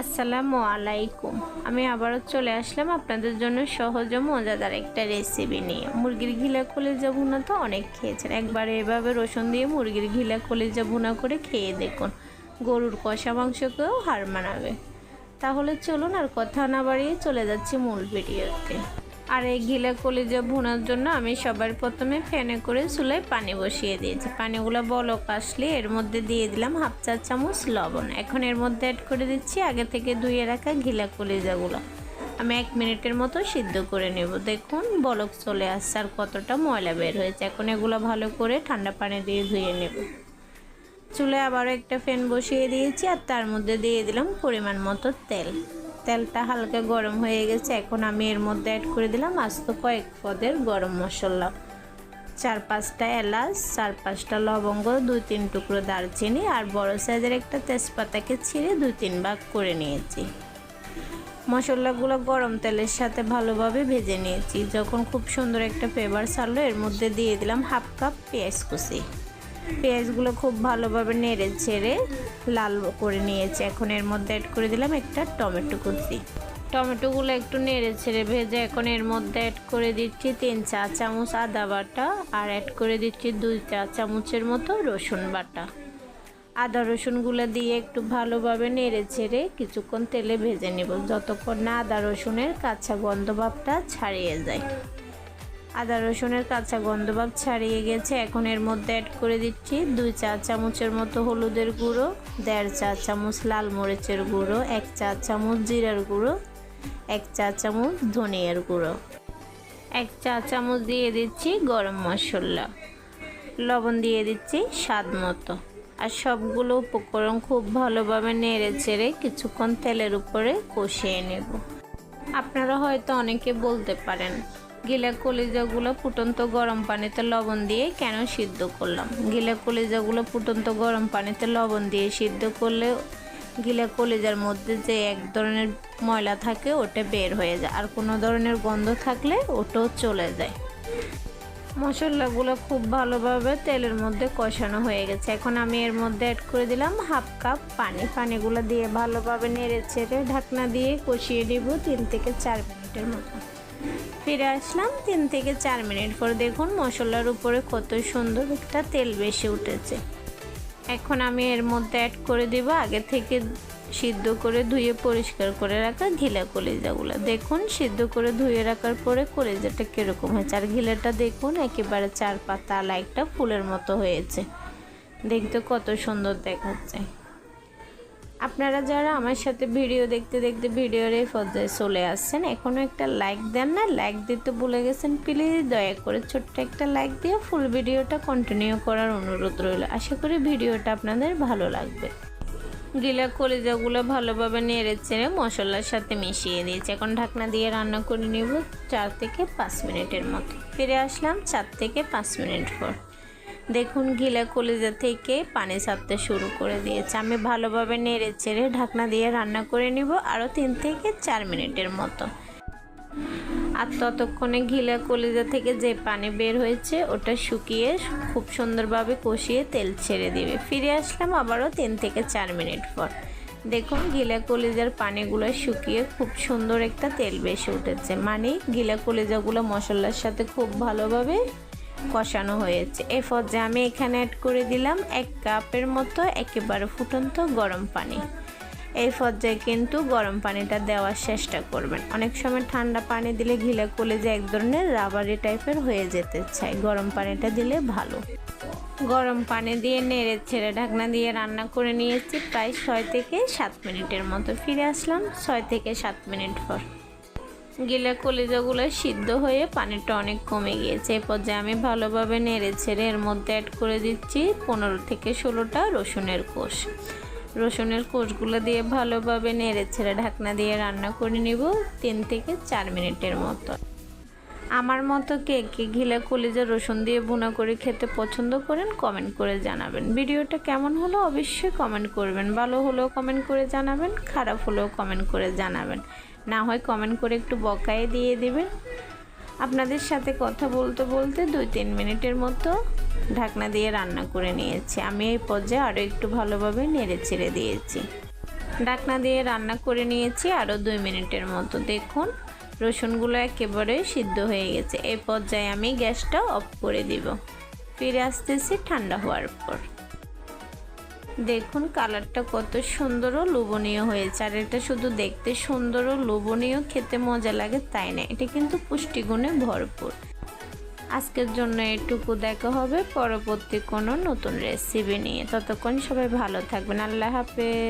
আসসালামু আলাইকুম। আমি আবারও চলে আসলাম আপনাদের জন্য সহজ ও মজাদার একটা রেসিপি নিয়ে। মুরগির ঘিলা কলিজা ভুনা তো অনেক খেয়েছেন, একবার এভাবে রসুন দিয়ে মুরগির ঘিলা কলিজা ভুনা করে খেয়ে দেখুন, গরুর কষা মাংসকেও হার মানাবে। তাহলে চলুন আর কথা না বাড়িয়ে চলে যাচ্ছি মূল ভিডিওতে। আর এই ঘিলা কলিজা ভুনার জন্য আমি সবার প্রথমে ফ্যানে করে চুলায় পানি বসিয়ে দিয়েছি। পানিগুলো বলক আসলে এর মধ্যে দিয়ে দিলাম হাফ চা চামচ লবণ। এখন এর মধ্যে অ্যাড করে দিচ্ছি আগে থেকে ধুয়ে রাখা ঘিলা কলিজাগুলো। আমি 1 মিনিটের মতো সিদ্ধ করে নেব। দেখুন বলক চলে আসছে আর কতটা ময়লা বের হয়েছে। এখন এগুলো ভালো করে ঠান্ডা পানি দিয়ে ধুয়ে নেব। চুলায় আবারও একটা ফ্যান বসিয়ে দিয়েছি আর তার মধ্যে দিয়ে দিলাম পরিমাণ মতো তেল। তেলটা হালকা গরম হয়ে গেছে। এখন আমি এর মধ্যে অ্যাড করে দিলাম আস্ত কয়েক পদের গরম মশলা, 4-5টা এলাচ, 4-5টা লবঙ্গ, 2-3 টুকরো দারচিনি আর বড় সাইজের একটা তেজপাতাকে ছিঁড়ে 2-3 ভাগ করে নিয়েছি। মশলাগুলো গরম তেলের সাথে ভালোভাবে ভেজে নিয়েছি। যখন খুব সুন্দর একটা ফ্লেভার ছাড়লো এর মধ্যে দিয়ে দিলাম হাফ কাপ পেঁয়াজ কুচি। পেঁয়াজগুলো খুব ভালোভাবে নেড়ে ছেড়ে লাল করে নিয়েছি। এখন এর মধ্যে অ্যাড করে দিলাম একটা টমেটো কুচি। টমেটোগুলো একটু নেড়ে ছেড়ে ভেজে এখন এর মধ্যে অ্যাড করে দিচ্ছি 3 চা চামচ আদা বাটা আর অ্যাড করে দিচ্ছি 2 চা চামচের মতো রসুন বাটা। আদা রসুনগুলো দিয়ে একটু ভালোভাবে নেড়ে ছেড়ে কিছুক্ষণ তেলে ভেজে নেব, যতক্ষণ না আদা রসুনের কাঁচা গন্ধ ভাবটা ছাড়িয়ে যায়। আদা রসুনের কাঁচা গন্ধ ভাব ছাড়িয়ে গেছে। এখন এর মধ্যে অ্যাড করে দিচ্ছি 2 চা চামচের মতো হলুদের গুঁড়ো, 1.5 চা চামচ লাল মরিচের গুঁড়ো, 1 চা চামচ জিরার গুঁড়ো, 1 চা চামচ ধনিয়ার গুঁড়ো, 1 চা চামচ দিয়ে দিচ্ছি গরম মশলা, লবণ দিয়ে দিচ্ছি স্বাদ মতো। আর সবগুলো উপকরণ খুব ভালোভাবে নেড়ে চেড়ে কিছুক্ষণ তেলের উপরে কষিয়ে নেব। আপনারা হয়তো অনেকে বলতে পারেন গিলা কলিজাগুলো ফুটন্ত গরম পানিতে লবণ দিয়ে কেন সিদ্ধ করলাম। গিলা কলিজাগুলো ফুটন্ত গরম পানিতে লবণ দিয়ে সিদ্ধ করলে গিলা কলিজার মধ্যে যে এক ধরনের ময়লা থাকে ওটা বের হয়ে যায়, আর কোনো ধরনের গন্ধ থাকলে ওটাও চলে যায়। মশলাগুলো খুব ভালোভাবে তেলের মধ্যে কষানো হয়ে গেছে। এখন আমি এর মধ্যে অ্যাড করে দিলাম হাফ কাপ পানি। পানিগুলো দিয়ে ভালোভাবে নেড়ে ছেড়ে ঢাকনা দিয়ে কষিয়ে দিব 3 থেকে 4 মিনিটের মতো। ফিরে আসলাম 3 থেকে 4 মিনিট পর। দেখুন মশলার উপরে কত সুন্দর একটা তেল বেশি উঠেছে। এখন আমি এর মধ্যে অ্যাড করে দিব আগে থেকে সিদ্ধ করে ধুয়ে পরিষ্কার করে রাখা ঘিলা কলিজাগুলো। দেখুন সিদ্ধ করে ধুয়ে রাখার পরে কলিজাটা কীরকম হয়েছে, আর ঘিলাটা দেখুন একেবারে 4 পাতালা একটা ফুলের মতো হয়েছে। দেখতে কত সুন্দর দেখাচ্ছে। আপনারা যারা আমার সাথে ভিডিও দেখতে দেখতে ভিডিওর এই পর্যায়ে চলে আসছেন, এখনও একটা লাইক দেন না, লাইক দিতে ভুলে গেছেন, প্লিজ দয়া করে ছোট্ট একটা লাইক দিয়ে ফুল ভিডিওটা কন্টিনিউ করার অনুরোধ রইল। আশা করি ভিডিওটা আপনাদের ভালো লাগবে। গিলা কলিজাগুলো ভালোভাবে নেড়ে চেড়ে মশলার সাথে মিশিয়ে দিয়েছি। এখন ঢাকনা দিয়ে রান্না করে নিব 4 থেকে 5 মিনিটের মতো। ফিরে আসলাম 4 থেকে 5 মিনিট পর। দেখুন গিলা কলিজা থেকে পানি ছাড়তে শুরু করে দিয়েছে। আমি ভালোভাবে নেড়ে চেড়ে ঢাকনা দিয়ে রান্না করে নিব আরও 3 থেকে 4 মিনিটের মতো। আর ততক্ষণে গিলা কলিজা থেকে যে পানি বের হয়েছে ওটা শুকিয়ে খুব সুন্দরভাবে কষিয়ে তেল ছেড়ে দিবে। ফিরে আসলাম আবারও 3 থেকে 4 মিনিট পর। দেখুন গিলা কলিজার পানিগুলো শুকিয়ে খুব সুন্দর একটা তেল বেশি উঠেছে, মানে গিলা কলিজাগুলো মশলার সাথে খুব ভালোভাবে কষানো হয়েছে। এই পর্যায়ে আমি এখানে অ্যাড করে দিলাম 1 কাপের মতো একেবারে ফুটন্ত গরম পানি। এই পর্যায়ে কিন্তু গরম পানিটা দেওয়ার চেষ্টা করবেন। অনেক সময় ঠান্ডা পানি দিলে ঘিলা কলিজা এক ধরনের রাবারি টাইপের হয়ে যেতে চায়, গরম পানিটা দিলে ভালো। গরম পানি দিয়ে নেড়ে ছেড়ে ঢাকনা দিয়ে রান্না করে নিয়েছি প্রায় 6 থেকে 7 মিনিটের মতো। ফিরে আসলাম 6 থেকে 7 মিনিট পর। গিলা কলিজাগুলো সিদ্ধ হয়ে পানিটা অনেক কমে গিয়েছে। এই পর্যায়ে আমি ভালোভাবে নেড়ে ছেড়ে এর মধ্যে অ্যাড করে দিচ্ছি 15 থেকে 16টা রসুনের কোষ। রসুনের কোষগুলো দিয়ে ভালোভাবে নেড়ে ছেড়ে ঢাকনা দিয়ে রান্না করে নিব 3 থেকে 4 মিনিটের মতো। আমার মতো কে কে ঘিলা কলিজা রসুন দিয়ে ভুনা করে খেতে পছন্দ করেন কমেন্ট করে জানাবেন। ভিডিওটা কেমন হলো অবশ্যই কমেন্ট করবেন। ভালো হলেও কমেন্ট করে জানাবেন, খারাপ হলেও কমেন্ট করে জানাবেন, না হয় কমেন্ট করে একটু বকায়ে দিয়ে দেবেন। আপনাদের সাথে কথা বলতে বলতে 2-3 মিনিটের মতো ঢাকনা দিয়ে রান্না করে নিয়েছি। আমি এই পর্যায়ে আরও একটু ভালোভাবে নেড়ে ছেড়ে দিয়েছি। ঢাকনা দিয়ে রান্না করে নিয়েছি আরও 2 মিনিটের মতো। দেখুন রসুনগুলো একেবারে সিদ্ধ হয়ে গেছে। এই পর্যায়ে আমি গ্যাসটা অফ করে দিব। ফিরে আসতেছি ঠান্ডা হওয়ার পর। দেখুন কালারটা কত সুন্দর ও লোভনীয় হয়েছে। আর এটা শুধু দেখতে সুন্দর ও লোভনীয়, খেতে মজা লাগে তাই না, এটা কিন্তু পুষ্টিগুণে ভরপুর। আজকের জন্য এটুকু, দেখা হবে পরবর্তী কোনো নতুন রেসিপি নিয়ে। ততক্ষণ সবাই ভালো থাকবেন। আল্লাহ হাফেজ।